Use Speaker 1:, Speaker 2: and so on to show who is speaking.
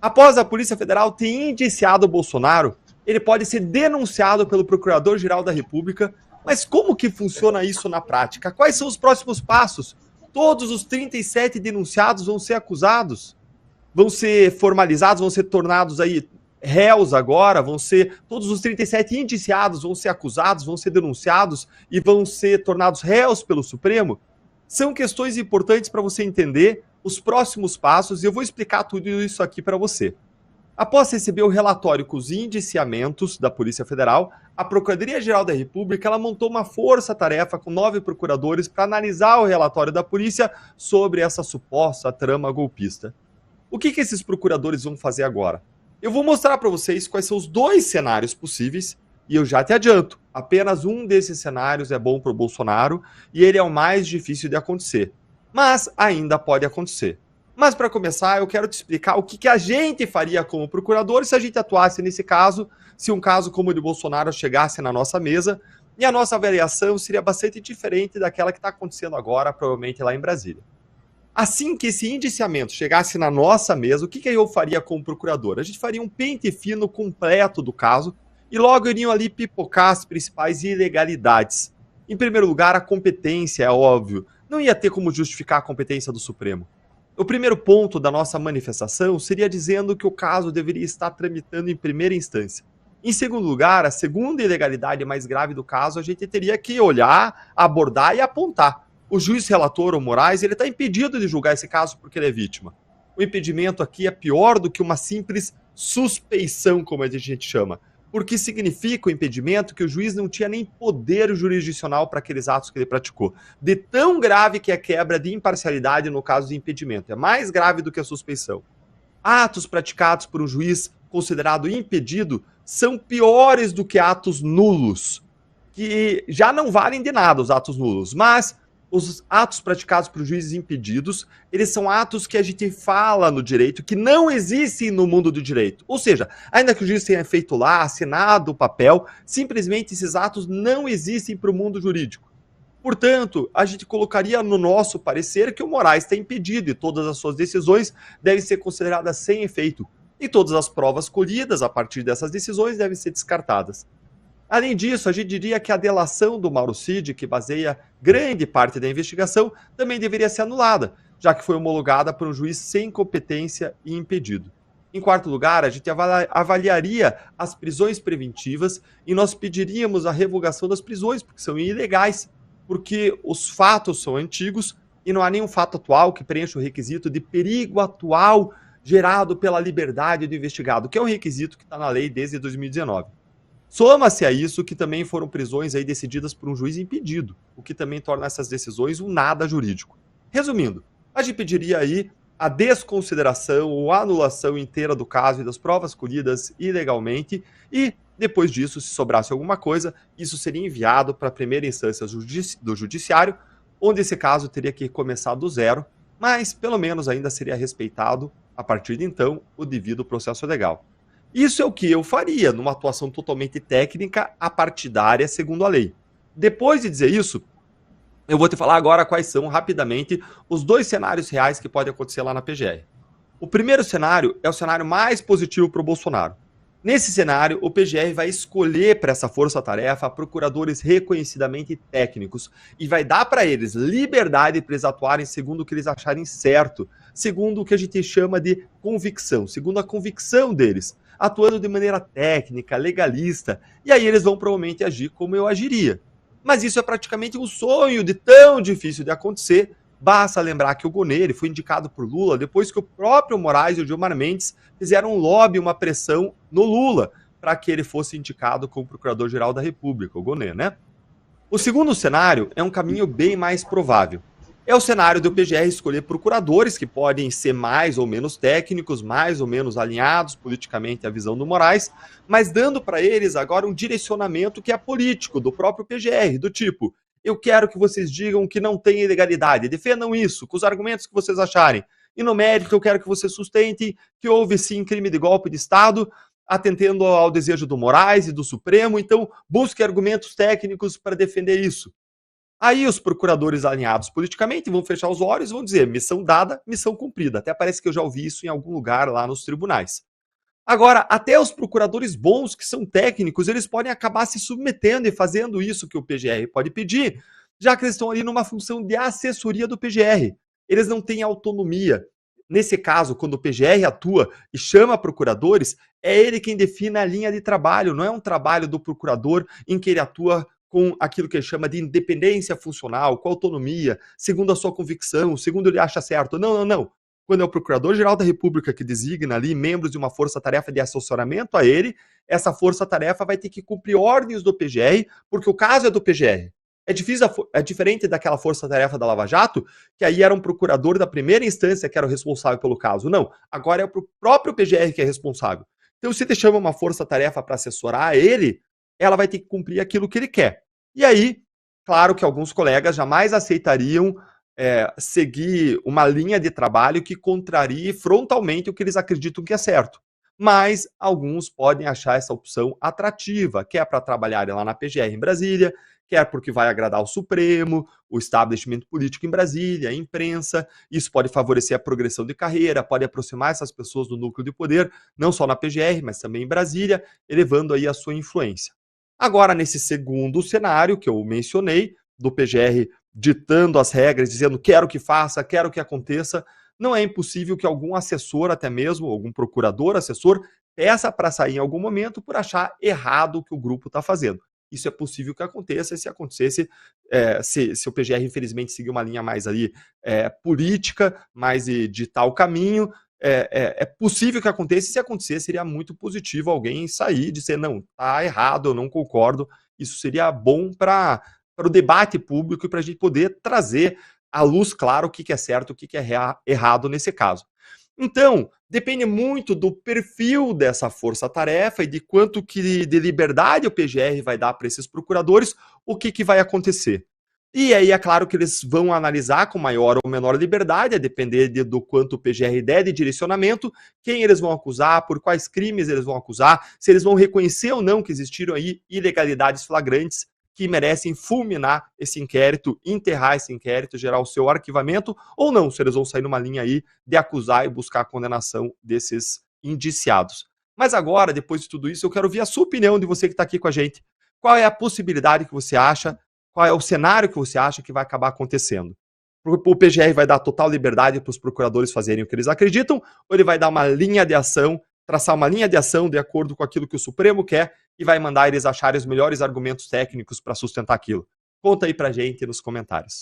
Speaker 1: Após a Polícia Federal ter indiciado o Bolsonaro, ele pode ser denunciado pelo Procurador-Geral da República. Mas como que funciona isso na prática? Quais são os próximos passos? Todos os 37 denunciados vão ser acusados? Vão ser formalizados, vão ser tornados aí réus agora, vão ser todos os 37 indiciados vão ser acusados, vão ser denunciados e vão ser tornados réus pelo Supremo? São questões importantes para você entender os próximos passos e eu vou explicar tudo isso aqui para você. Após receber o relatório com os indiciamentos da Polícia Federal, a Procuradoria-Geral da República ela montou uma força-tarefa com 9 procuradores para analisar o relatório da polícia sobre essa suposta trama golpista. O que esses procuradores vão fazer agora? Eu vou mostrar para vocês quais são os 2 cenários possíveis e eu já te adianto, apenas um desses cenários é bom para o Bolsonaro e ele é o mais difícil de acontecer, mas ainda pode acontecer. Mas para começar, eu quero te explicar o que a gente faria como procurador se a gente atuasse nesse caso, se um caso como o de Bolsonaro chegasse na nossa mesa, e a nossa avaliação seria bastante diferente daquela que está acontecendo agora, provavelmente lá em Brasília. Assim que esse indiciamento chegasse na nossa mesa, o que eu faria como procurador? A gente faria um pente fino completo do caso e logo iriam ali pipocar as principais ilegalidades. Em primeiro lugar, a competência, é óbvio. Não ia ter como justificar a competência do Supremo. O primeiro ponto da nossa manifestação seria dizendo que o caso deveria estar tramitando em primeira instância. Em segundo lugar, a segunda ilegalidade mais grave do caso, a gente teria que olhar, abordar e apontar. O juiz relator, o Moraes, ele está impedido de julgar esse caso porque ele é vítima. O impedimento aqui é pior do que uma simples suspeição, como a gente chama. Porque significa o impedimento que o juiz não tinha nem poder jurisdicional para aqueles atos que ele praticou. De tão grave que é a quebra de imparcialidade no caso de impedimento. É mais grave do que a suspeição. Atos praticados por um juiz considerado impedido são piores do que atos nulos. Que já não valem de nada os atos nulos, mas os atos praticados por juízes impedidos, eles são atos que a gente fala no direito, que não existem no mundo do direito. Ou seja, ainda que o juiz tenha feito lá, assinado o papel, simplesmente esses atos não existem para o mundo jurídico. Portanto, a gente colocaria no nosso parecer que o Moraes está impedido e todas as suas decisões devem ser consideradas sem efeito. E todas as provas colhidas a partir dessas decisões devem ser descartadas. Além disso, a gente diria que a delação do Mauro Cid, que baseia grande parte da investigação, também deveria ser anulada, já que foi homologada por um juiz sem competência e impedido. Em quarto lugar, a gente avaliaria as prisões preventivas e nós pediríamos a revogação das prisões, porque são ilegais, porque os fatos são antigos e não há nenhum fato atual que preencha o requisito de perigo atual gerado pela liberdade do investigado, que é um requisito que está na lei desde 2019. Soma-se a isso que também foram prisões aí decididas por um juiz impedido, o que também torna essas decisões um nada jurídico. Resumindo, a gente pediria aí a desconsideração ou anulação inteira do caso e das provas colhidas ilegalmente e, depois disso, se sobrasse alguma coisa, isso seria enviado para a primeira instância do judiciário, onde esse caso teria que começar do zero, mas pelo menos ainda seria respeitado, a partir de então, o devido processo legal. Isso é o que eu faria numa atuação totalmente técnica, apartidária, segundo a lei. Depois de dizer isso, eu vou te falar agora quais são, rapidamente, os 2 cenários reais que podem acontecer lá na PGR. O primeiro cenário é o cenário mais positivo para o Bolsonaro. Nesse cenário, o PGR vai escolher para essa força-tarefa procuradores reconhecidamente técnicos e vai dar para eles liberdade para eles atuarem segundo o que eles acharem certo, segundo o que a gente chama de convicção, segundo a convicção deles, atuando de maneira técnica, legalista, e aí eles vão provavelmente agir como eu agiria. Mas isso é praticamente um sonho de tão difícil de acontecer. Basta lembrar que o Gonê foi indicado por Lula depois que o próprio Moraes e o Gilmar Mendes fizeram um lobby, uma pressão no Lula para que ele fosse indicado como Procurador-Geral da República, o Gonê, né? O segundo cenário é um caminho bem mais provável. É o cenário do PGR escolher procuradores que podem ser mais ou menos técnicos, mais ou menos alinhados politicamente à visão do Moraes, mas dando para eles agora um direcionamento que é político, do próprio PGR, do tipo: eu quero que vocês digam que não tem ilegalidade, defendam isso, com os argumentos que vocês acharem. E no mérito, eu quero que vocês sustentem que houve sim crime de golpe de Estado, atentando ao desejo do Moraes e do Supremo, então busque argumentos técnicos para defender isso. Aí os procuradores alinhados politicamente vão fechar os olhos e vão dizer missão dada, missão cumprida. Até parece que eu já ouvi isso em algum lugar lá nos tribunais. Agora, até os procuradores bons, que são técnicos, eles podem acabar se submetendo e fazendo isso que o PGR pode pedir, já que eles estão ali numa função de assessoria do PGR. Eles não têm autonomia. Nesse caso, quando o PGR atua e chama procuradores, é ele quem define a linha de trabalho, não é um trabalho do procurador em que ele atua com aquilo que ele chama de independência funcional, com autonomia, segundo a sua convicção, segundo ele acha certo. Não, não, não. Quando é o Procurador-Geral da República que designa ali membros de uma força-tarefa de assessoramento a ele, essa força-tarefa vai ter que cumprir ordens do PGR, porque o caso é do PGR. É diferente daquela força-tarefa da Lava Jato, que aí era um procurador da primeira instância que era o responsável pelo caso. Não, agora é o próprio PGR que é responsável. Então, se ele chama uma força-tarefa para assessorar ele, ela vai ter que cumprir aquilo que ele quer. E aí, claro que alguns colegas jamais aceitariam seguir uma linha de trabalho que contrarie frontalmente o que eles acreditam que é certo. Mas alguns podem achar essa opção atrativa, quer para trabalhar lá na PGR em Brasília, quer porque vai agradar o Supremo, o estabelecimento político em Brasília, a imprensa. Isso pode favorecer a progressão de carreira, pode aproximar essas pessoas do núcleo de poder, não só na PGR, mas também em Brasília, elevando aí a sua influência. Agora, nesse segundo cenário que eu mencionei, do PGR ditando as regras, dizendo quero que faça, quero que aconteça, não é impossível que algum assessor, até mesmo, algum procurador assessor, peça para sair em algum momento por achar errado o que o grupo está fazendo. Isso é possível que aconteça, e se acontecesse, se o PGR, infelizmente, seguir uma linha mais ali política, mais de tal caminho, é possível que aconteça, e se acontecer, seria muito positivo alguém sair e dizer, não, tá errado, eu não concordo. Isso seria bom para o debate público e para a gente poder trazer à luz, claro, o que é certo, o que é errado nesse caso. Então, depende muito do perfil dessa força-tarefa e de quanto que de liberdade o PGR vai dar para esses procuradores, o que vai acontecer. E aí é claro que eles vão analisar com maior ou menor liberdade, a depender do quanto o PGR der de direcionamento, quem eles vão acusar, por quais crimes eles vão acusar, se eles vão reconhecer ou não que existiram aí ilegalidades flagrantes que merecem fulminar esse inquérito, enterrar esse inquérito, gerar o seu arquivamento, ou não, se eles vão sair numa linha aí de acusar e buscar a condenação desses indiciados. Mas agora, depois de tudo isso, eu quero ouvir a sua opinião de você que está aqui com a gente. Qual é a possibilidade que você acha? Qual é o cenário que você acha que vai acabar acontecendo? O PGR vai dar total liberdade para os procuradores fazerem o que eles acreditam, ou ele vai dar uma linha de ação, traçar uma linha de ação de acordo com aquilo que o Supremo quer e vai mandar eles acharem os melhores argumentos técnicos para sustentar aquilo? Conta aí pra gente nos comentários.